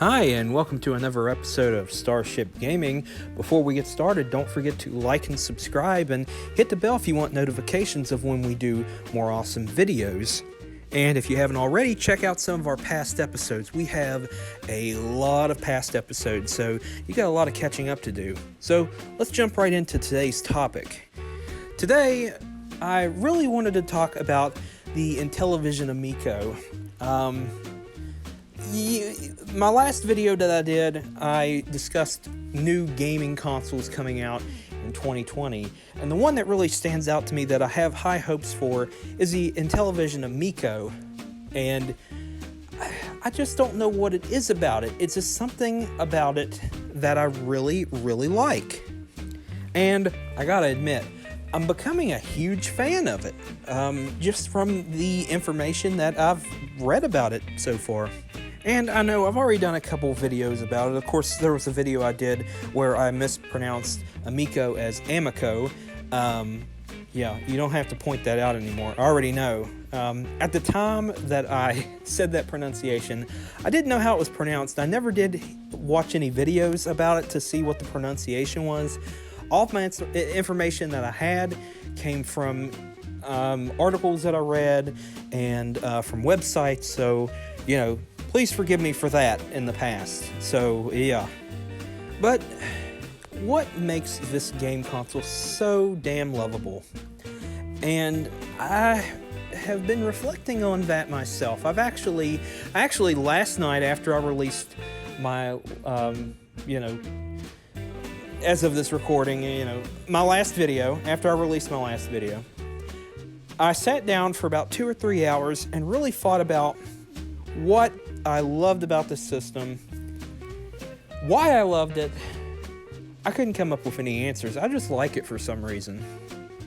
Hi, and welcome to another episode of Starship Gaming. Before we get started, don't forget to like and subscribe and hit the bell if you want notifications of when we do more awesome videos. And if you haven't already, check out some of our past episodes. We have a lot of past episodes, so you got a lot of catching up to do. So let's jump right into today's topic. Today, I really wanted to talk about the Intellivision Amico. My last video that I did, I discussed new gaming consoles coming out in 2020, and the one that really stands out to me that I have high hopes for is the Intellivision Amico, and I just don't know what it is about it. It's just something about it that I really like, and I gotta admit, I'm becoming a huge fan of it, just from the information that I've read about it so far. And I know I've already done a couple videos about it. Of course, there was a video I did where I mispronounced Amico as Amico. Yeah, you don't have to point that out anymore. I already know. At the time that I said that pronunciation, I didn't know how it was pronounced. I never did watch any videos about it to see what the pronunciation was. All of my information that I had came from articles that I read and from websites. So, you know, please forgive me for that in the past. So, yeah. But what makes this game console so damn lovable? And I have been reflecting on that myself. I actually last night after I released my, as of this recording, my last video, after I released my last video, I sat down for about 2 or 3 hours and really thought about what I loved about the system, why I loved it. I couldn't come up with any answers. I just like it for some reason.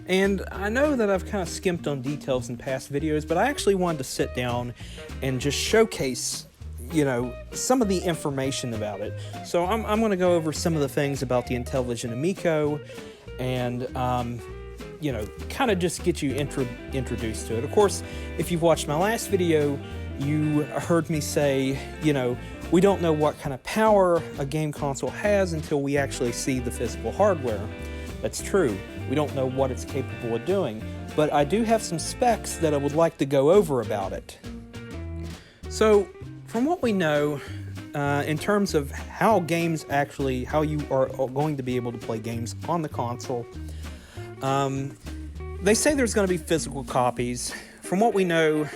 And I know that I've kind of skimped on details in past videos, but I actually wanted to sit down and just showcase, some of the information about it. So I'm going to go over some of the things about the Intellivision Amico and, kind of just get you introduced to it. Of course, if you've watched my last video, you heard me say, we don't know what kind of power a game console has until we actually see the physical hardware. That's true. We don't know what it's capable of doing. But I do have some specs that I would like to go over about it. So, from what we know, in terms of how you are going to be able to play games on the console, they say there's going to be physical copies. From what we know,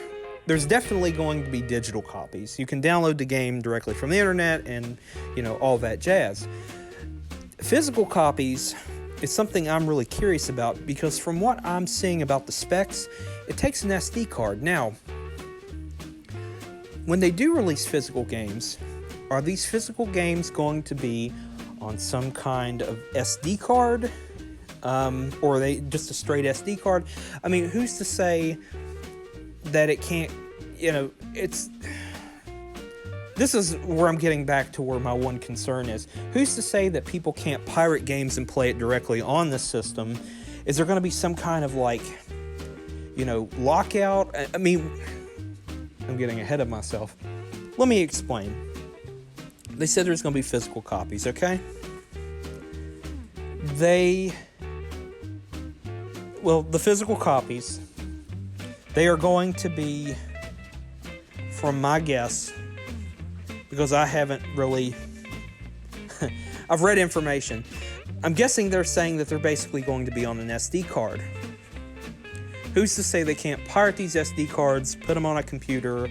there's definitely going to be digital copies. You can download the game directly from the internet and, all that jazz. Physical copies is something I'm really curious about because from what I'm seeing about the specs, it takes an SD card. Now, when they do release physical games, are these physical games going to be on some kind of SD card? Or are they just a straight SD card? I mean, who's to say that it can't, this is where I'm getting back to where my one concern is. Who's to say that people can't pirate games and play it directly on this system? Is there going to be some kind of lockout? I mean, I'm getting ahead of myself. Let me explain. They said there's going to be physical copies, okay? The physical copies, they are going to be, from my guess, because I haven't really, I've read information. I'm guessing they're saying that they're basically going to be on an SD card. Who's to say they can't pirate these SD cards, put them on a computer,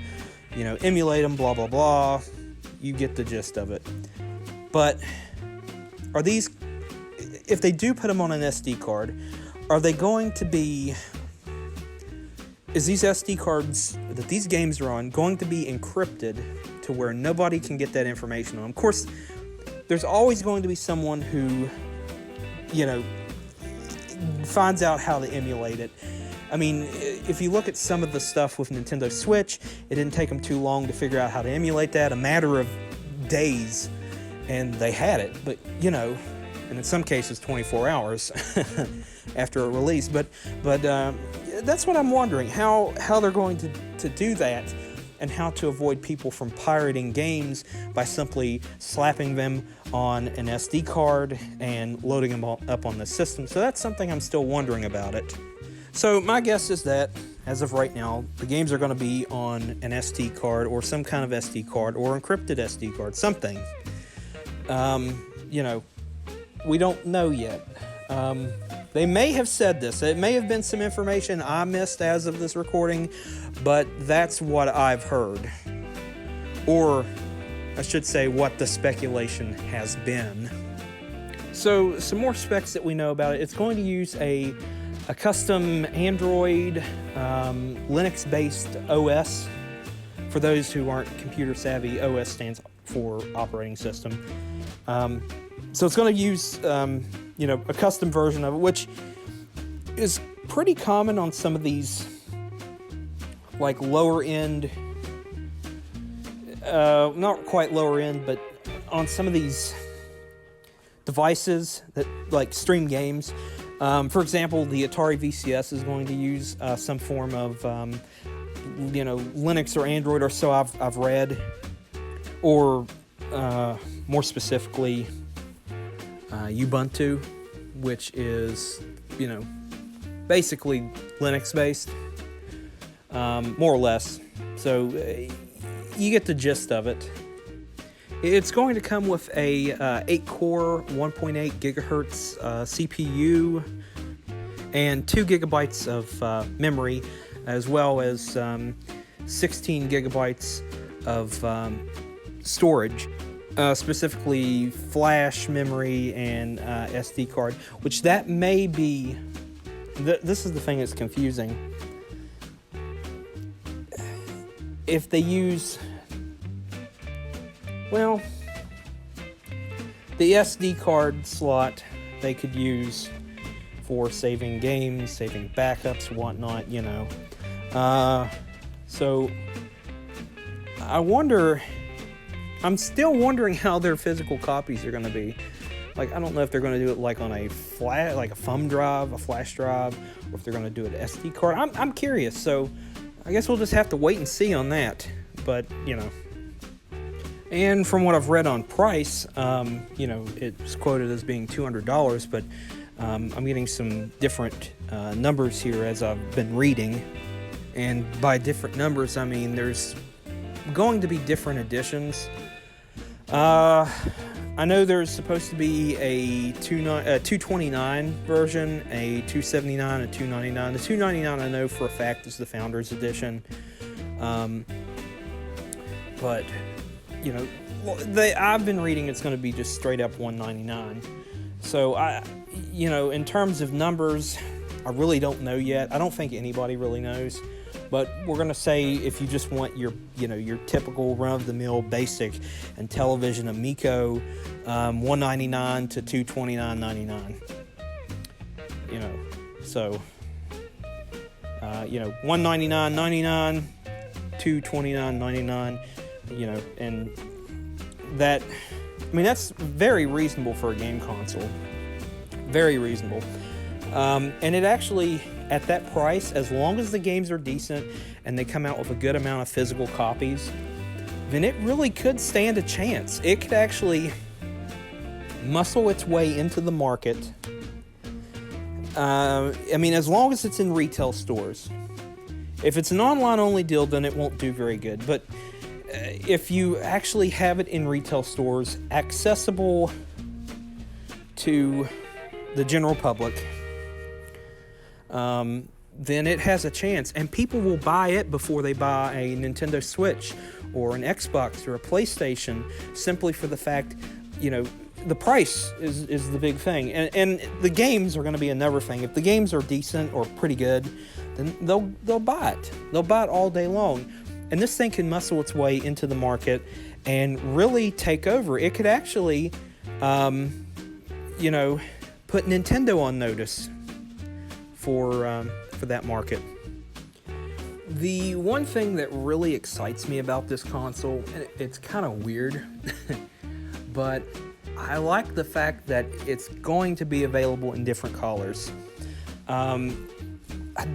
emulate them, blah, blah, blah. You get the gist of it. But are these, if they do put them on an SD card, are they going to be, is these SD cards that these games are on going to be encrypted to where nobody can get that information on them? Of course, there's always going to be someone who, finds out how to emulate it. I mean, if you look at some of the stuff with Nintendo Switch, it didn't take them too long to figure out how to emulate that, a matter of days, and they had it. But, and in some cases 24 hours after a release. But that's what I'm wondering, how they're going to do that. and how to avoid people from pirating games by simply slapping them on an SD card and loading them up on the system. So that's something I'm still wondering about it. So my guess is that, as of right now, the games are going to be on an SD card or some kind of SD card or encrypted SD card, something. We don't know yet. They may have said this. It may have been some information I missed as of this recording, but that's what I've heard. Or, I should say, what the speculation has been. So, some more specs that we know about it. It's going to use a custom Android, Linux-based OS. For those who aren't computer savvy, OS stands for operating system. So it's going to use, a custom version of it, which is pretty common on some of these, like, lower-end, not quite lower-end, but on some of these devices that, like, stream games. For example, the Atari VCS is going to use some form of, Linux or Android, or so I've read, or more specifically, Ubuntu, which is, basically Linux-based, more or less. So you get the gist of it. It's going to come with a 8-core, 1.8 gigahertz CPU and 2 gigabytes of memory, as well as 16 gigabytes of storage. Specifically flash memory and SD card, which that may be, this is the thing that's confusing. If they use, the SD card slot they could use for saving games, saving backups, whatnot, So I'm still wondering how their physical copies are going to be. Like, I don't know if they're going to do it like on a thumb drive, a flash drive, or if they're going to do it SD card. I'm curious, so I guess we'll just have to wait and see on that. But, and from what I've read on price, it's quoted as being $200, but I'm getting some different numbers here as I've been reading. And by different numbers, I mean there's going to be different editions. I know there's supposed to be a 229 version, a 279, a 299. The 299 I know for a fact is the Founders Edition. But I've been reading it's going to be just straight up 199. So in terms of numbers, I really don't know yet. I don't think anybody really knows. But we're going to say if you just want your typical run-of-the-mill basic and television Amico, $199 to $229.99. So $199.99, $229.99. And that, that's very reasonable for a game console. Very reasonable. And it actually, at that price, as long as the games are decent and they come out with a good amount of physical copies, then it really could stand a chance. It could actually muscle its way into the market. As long as it's in retail stores. If it's an online-only deal, then it won't do very good. But if you actually have it in retail stores, accessible to the general public, then it has a chance, and people will buy it before they buy a Nintendo Switch or an Xbox or a PlayStation, simply for the fact, the price is the big thing, and the games are going to be another thing. If the games are decent or pretty good, then they'll buy it. They'll buy it all day long, and this thing can muscle its way into the market and really take over. It could actually, put Nintendo on notice for that market. The one thing that really excites me about this console, and it's kind of weird, but I like the fact that it's going to be available in different colors. I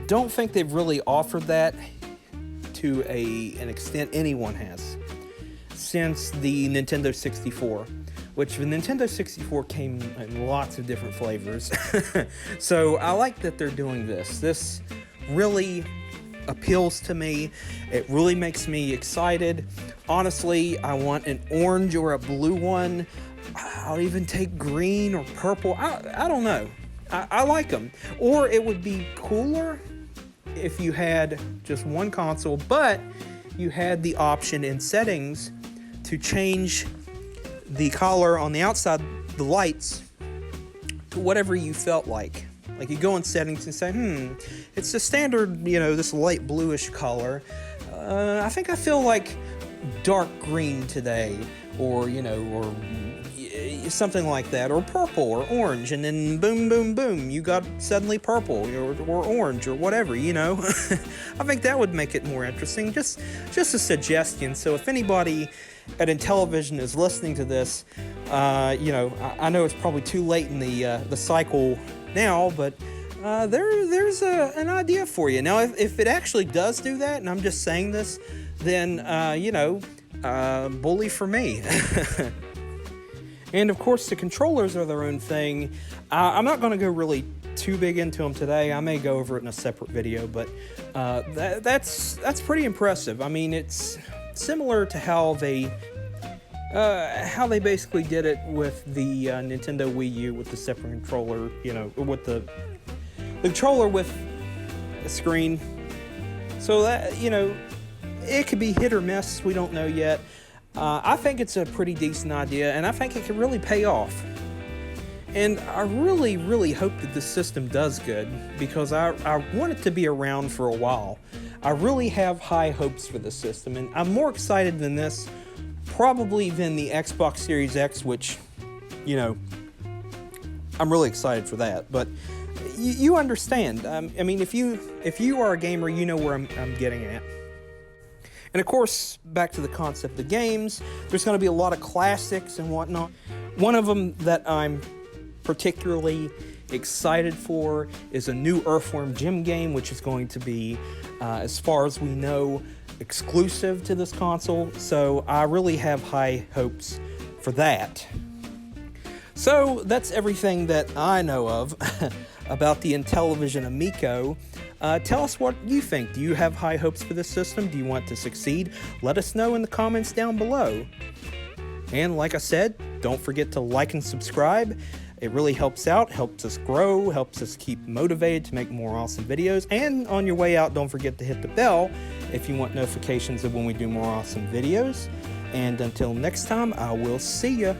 don't think they've really offered that to an extent anyone has since the Nintendo 64, which the Nintendo 64 came in lots of different flavors. So I like that they're doing this. This really appeals to me. It really makes me excited. Honestly, I want an orange or a blue one. I'll even take green or purple. I don't know. I like them. Or it would be cooler if you had just one console, but you had the option in settings to change the color on the outside, the lights, to whatever you felt like. Like you go in settings and say, it's the standard, this light bluish color. I think I feel like dark green today, or something like that, or purple or orange, and then boom, boom, boom, you got suddenly purple or orange or whatever, I think that would make it more interesting. Just a suggestion. So if anybody at Intellivision is listening to this, I know it's probably too late in the cycle now, but there's an idea for you. Now, if it actually does do that, and I'm just saying this, then bully for me. And of course, the controllers are their own thing. I'm not going to go really too big into them today. I may go over it in a separate video, but that's pretty impressive. I mean, it's similar to how they basically did it with the Nintendo Wii U with the separate controller, with the controller with a screen. So that, it could be hit or miss. We don't know yet. I think it's a pretty decent idea, and I think it could really pay off. And I really, really hope that this system does good, because I want it to be around for a while. I really have high hopes for this system, and I'm more excited than this probably than the Xbox Series X, which, I'm really excited for that. But you understand. I mean, if you are a gamer, you know where I'm getting at. And of course, back to the concept of the games, there's going to be a lot of classics and whatnot. One of them that I'm particularly excited for is a new Earthworm Jim game, which is going to be, as far as we know, exclusive to this console. So I really have high hopes for that. So that's everything that I know of about the Intellivision Amico. Tell us what you think. Do you have high hopes for this system? Do you want to succeed? Let us know in the comments down below. And like I said, don't forget to like and subscribe. It really helps out, helps us grow, helps us keep motivated to make more awesome videos. And on your way out, don't forget to hit the bell if you want notifications of when we do more awesome videos. And until next time, I will see ya.